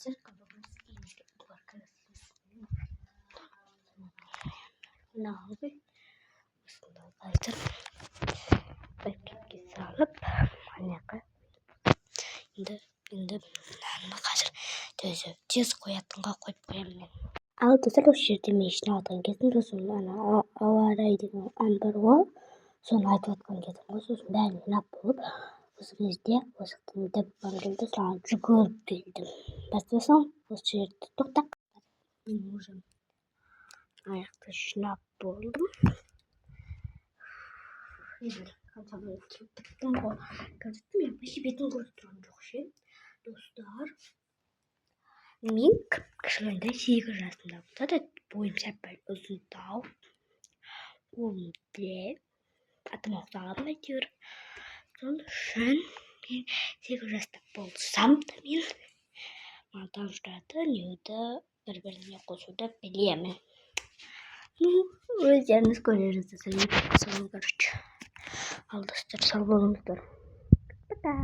Церковь Российской Нави Айтар салып манайга енді қазір тез қоятынға қойып қоямын мен. Ал достар, осы жерде мен ішіне алған кезім сосын ауа райы деген ән бар ғой, соны айтып жатқан кезім ғой. Сосын бәрін жинап болып осы кезде осы жақтан дәппам келді, саған жүгіріп келдім. Бастасаң осы жерде тоқтап. Мен уже аяқты жинап болдым. Қанша болып тұрттым ғой. Қазір мен бетін көріп тұрған жоқ ше. Достар, мен кішкентай 8 жасымда болса да бойым сәл-пәл ұзындау. Қолымда атым ұқсаған әйтеуір. Сол үшін мен 8 жаста болсам да мен монтаждарды неуді бір-біріне қосуды білемін. Өздеріңіз көрерсіздер. Ал достар, сау болыңыздар. Пока.